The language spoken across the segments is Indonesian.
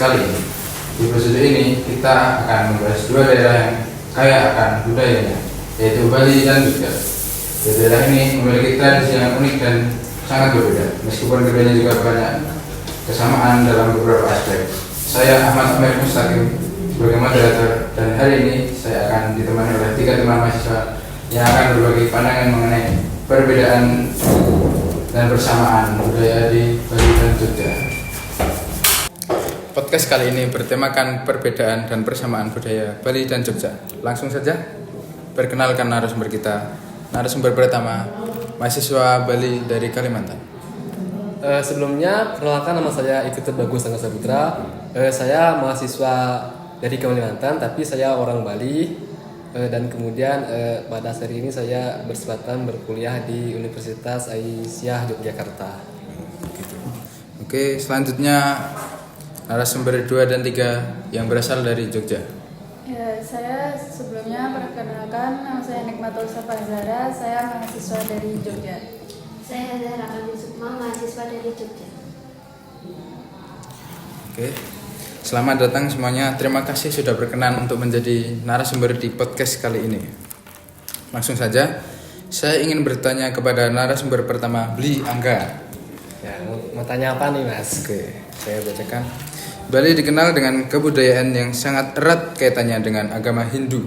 kali ini. Di episode ini kita akan membahas dua daerah yang kaya akan budayanya, yaitu Bali dan Jogja. Dua daerah ini memiliki tradisi yang unik dan sangat berbeda, meskipun keduanya juga banyak kesamaan dalam beberapa aspek. Saya Ahmad Amir Mustaqim sebagai moderator, dan hari ini saya akan ditemani oleh 3 teman mahasiswa yang akan berbagi pandangan mengenai perbedaan dan persamaan budaya di Bali dan Jogja. Podcast kali ini bertemakan perbedaan dan persamaan budaya Bali dan Jogja. Langsung saja, perkenalkan narasumber kita. Narasumber pertama, mahasiswa Bali dari Kalimantan. Sebelumnya, perkenalkan, nama saya Iketut Bagus Angga Saputra. Saya mahasiswa dari Kalimantan, tapi saya orang Bali. Dan kemudian pada hari ini saya berkesempatan berkuliah di Universitas Aisyah Yogyakarta. Gitu. Oke, selanjutnya narasumber 2 dan 3 yang berasal dari Jogja. Ya, saya sebelumnya perkenalkan, nama saya Nikmatul Safazara, saya mahasiswa dari Jogja. Saya Zahra Kamil Sukma, mahasiswa dari Jogja. Oke, selamat datang semuanya. Terima kasih sudah berkenan untuk menjadi narasumber di podcast kali ini. Langsung saja, saya ingin bertanya kepada narasumber pertama, Bli Angga. Ya, mau tanya apa nih, Mas? Oke, saya bacakan. Bali dikenal dengan kebudayaan yang sangat erat kaitannya dengan agama Hindu.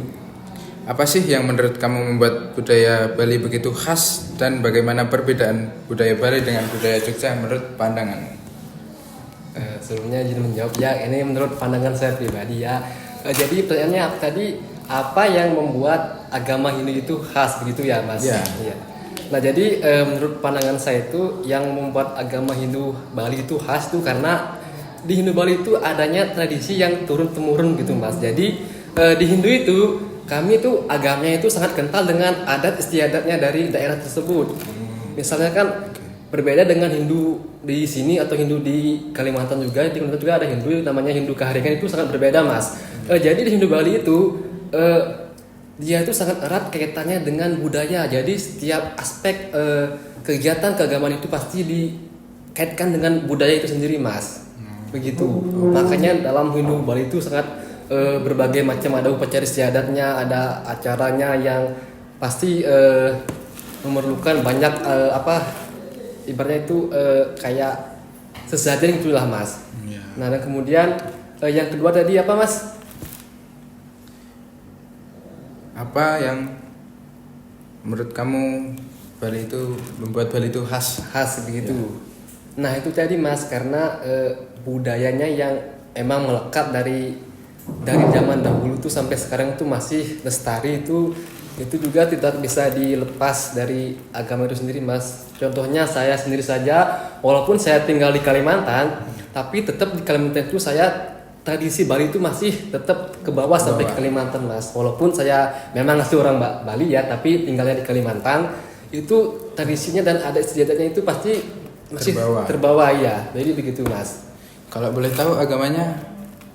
Apa sih yang menurut kamu membuat budaya Bali begitu khas, dan bagaimana perbedaan budaya Bali dengan budaya Jogja menurut pandanganmu? Sebelumnya izin menjawab ya, ini menurut pandangan saya pribadi ya. Jadi pertanyaannya tadi, apa yang membuat agama Hindu itu khas begitu ya, Mas? Ya. Iya. Nah, jadi menurut pandangan saya itu yang membuat agama Hindu Bali itu khas itu karena di Hindu Bali itu adanya tradisi yang turun-temurun gitu, Mas. Jadi di Hindu itu kami itu agamanya itu sangat kental dengan adat istiadatnya dari daerah tersebut. Misalnya kan berbeda dengan Hindu di sini atau Hindu di Kalimantan juga. Di Kalimantan juga ada Hindu namanya Hindu Kaharigan, itu sangat berbeda, Mas. Jadi di Hindu Bali itu dia itu sangat erat kaitannya dengan budaya. Jadi setiap aspek kegiatan keagamaan itu pasti dikaitkan dengan budaya itu sendiri, Mas. Begitu. Makanya dalam Hindu Bali itu sangat berbagai macam, ada upacara istiadatnya, ada acaranya yang pasti memerlukan banyak ibaratnya itu kayak sesajen itulah, Mas. Ya. Nah, dan kemudian yang kedua tadi apa, Mas? Apa yang menurut kamu Bali itu membuat Bali itu khas? Khas begitu. Nah, itu tadi, Mas, karena budayanya yang emang melekat dari zaman dahulu tuh sampai sekarang tuh masih lestari, itu juga tidak bisa dilepas dari agama itu sendiri, Mas. Contohnya saya sendiri saja, walaupun saya tinggal di Kalimantan, tapi tetap di Kalimantan itu saya tradisi Bali itu masih tetap ke bawah sampai ke Kalimantan, Mas. Walaupun saya memang asli orang Bali ya, tapi tinggalnya di Kalimantan, itu tradisinya dan adat istiadatnya itu pasti masih terbawa ya. Jadi begitu, Mas. Kalau boleh tahu agamanya?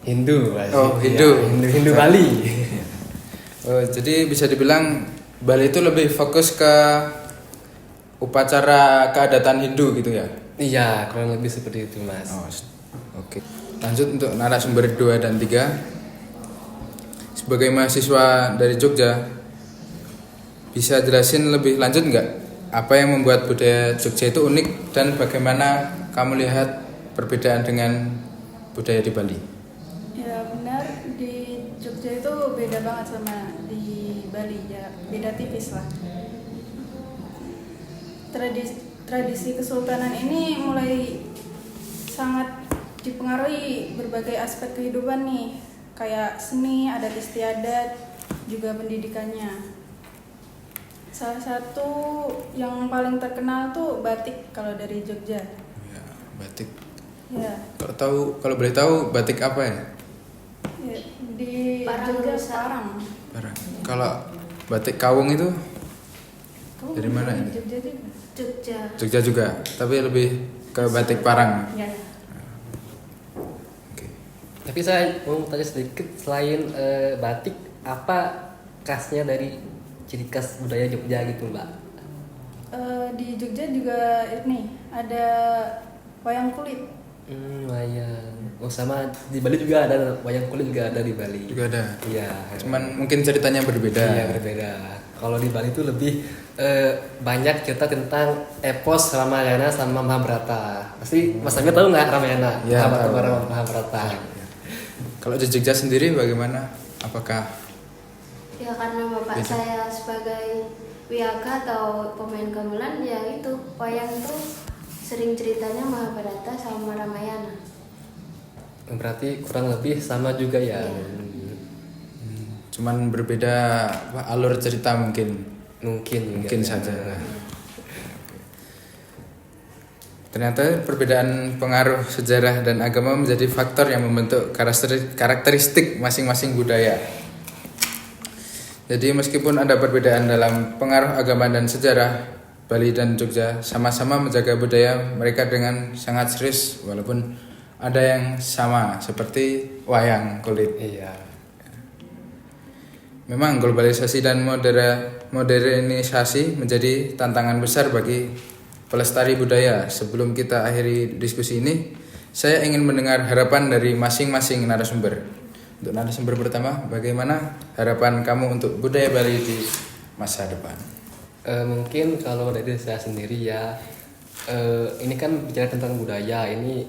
Hindu, Mas. Oh, Hindu. Ya, Hindu Bali. Oh, jadi bisa dibilang Bali itu lebih fokus ke upacara keadatan Hindu gitu ya? Iya, kurang lebih seperti itu, Mas. Oh, oke. Lanjut untuk narasumber 2 dan 3. Sebagai mahasiswa dari Jogja, bisa jelasin lebih lanjut nggak apa yang membuat budaya Jogja itu unik, dan bagaimana kamu lihat perbedaan dengan budaya di Bali? Ya benar, di Jogja itu beda banget sama di Bali, ya beda tipis lah. Tradisi kesultanan ini mulai sangat dipengaruhi berbagai aspek kehidupan nih, kayak seni, adat istiadat, juga pendidikannya. Salah satu yang paling terkenal tuh batik kalau dari Jogja. Ya, batik. Ya. Kalau boleh tahu batik apa ya? Ya, di Jogja Parang. Parang. Kalau batik Kawung itu Kamu dari mana ini? Jogja juga? Jogja. Jogja juga, tapi lebih ke batik Parang. Ya. Oke. Tapi saya mau tanya sedikit, selain batik, apa khasnya dari ciri khas budaya Jogja gitu, Mbak? Di Jogja juga ini ada wayang kulit. Wayang. Oh sama di Bali juga ada wayang kulit juga ada di Bali. Juga ada. Iya. Cuman mungkin ceritanya berbeda. Iya berbeda. Kalau di Bali itu lebih banyak cerita tentang epos Ramayana sama Mahabharata. Pasti Mas Amir tahu nggak Ramayana? Iya, tahu. Mahabharata. Kalau di Jogja sendiri bagaimana? Apakah Ya karena bapak Beda. saya sebagai wiyaka atau pemain gamelan, ya itu wayang itu sering ceritanya Mahabharata sama Ramayana. Berarti kurang lebih sama juga ya. Iya. cuman berbeda alur cerita mungkin? Mungkin Mungkin ya. saja. Ternyata perbedaan pengaruh sejarah dan agama menjadi faktor yang membentuk karakteristik masing-masing budaya. Jadi meskipun ada perbedaan dalam pengaruh agama dan sejarah, Bali dan Jogja sama-sama menjaga budaya mereka dengan sangat serius, walaupun ada yang sama seperti wayang kulit. Iya. Memang globalisasi dan modernisasi menjadi tantangan besar bagi pelestari budaya. Sebelum kita akhiri diskusi ini, saya ingin mendengar harapan dari masing-masing narasumber. Untuk narasumber pertama, bagaimana harapan kamu untuk budaya Bali di masa depan? Mungkin kalau dari saya sendiri ya, ini kan bicara tentang budaya. Ini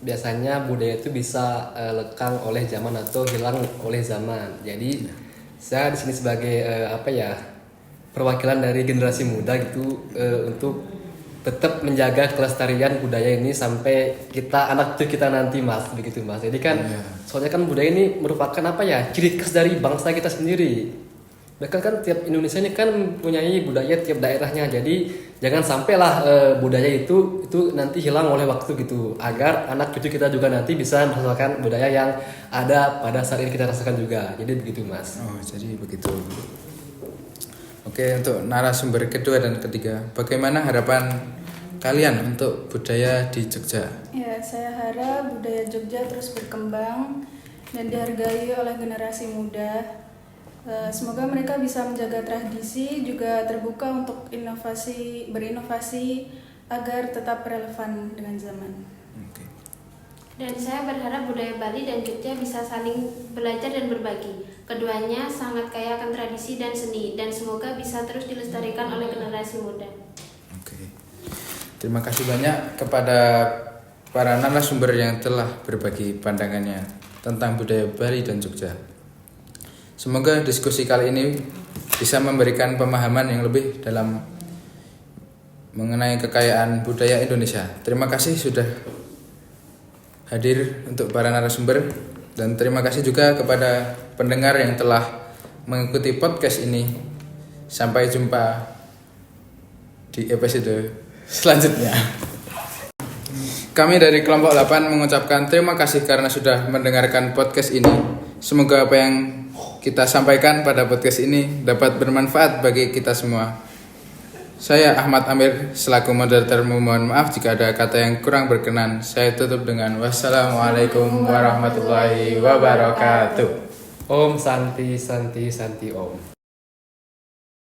biasanya budaya itu bisa lekang oleh zaman atau hilang oleh zaman. Jadi saya di sini sebagai perwakilan dari generasi muda gitu, untuk tetap menjaga kelestarian budaya ini sampai kita anak cucu kita nanti Mas, begitu Mas. Jadi kan soalnya kan budaya ini merupakan ciri khas dari bangsa kita sendiri. Bahkan kan tiap Indonesia ini kan mempunyai budaya tiap daerahnya. Jadi jangan sampailah budaya itu nanti hilang oleh waktu gitu, agar anak cucu kita juga nanti bisa merasakan budaya yang ada pada saat ini kita rasakan juga. Jadi begitu Mas. Oh, jadi begitu. Oke, untuk narasumber kedua dan ketiga, bagaimana harapan kalian untuk budaya di Jogja? Ya, saya harap budaya Jogja terus berkembang dan dihargai oleh generasi muda. Semoga mereka bisa menjaga tradisi, juga terbuka untuk berinovasi agar tetap relevan dengan zaman. Oke. Dan saya berharap budaya Bali dan Jogja bisa saling belajar dan berbagi. Keduanya sangat kaya akan tradisi dan seni, dan semoga bisa terus dilestarikan oleh generasi muda. Oke. Terima kasih banyak kepada para narasumber yang telah berbagi pandangannya tentang budaya Bali dan Jogja. Semoga diskusi kali ini bisa memberikan pemahaman yang lebih dalam mengenai kekayaan budaya Indonesia. Terima kasih sudah hadir untuk para narasumber, dan terima kasih juga kepada pendengar yang telah mengikuti podcast ini. Sampai jumpa di episode selanjutnya. Kami dari kelompok 8 mengucapkan terima kasih karena sudah mendengarkan podcast ini. Semoga apa yang kita sampaikan pada podcast ini dapat bermanfaat bagi kita semua. Saya Ahmad Amir selaku moderator memohon maaf jika ada kata yang kurang berkenan. Saya tutup dengan wassalamualaikum warahmatullahi wabarakatuh. Om Santi Santi Santi Om.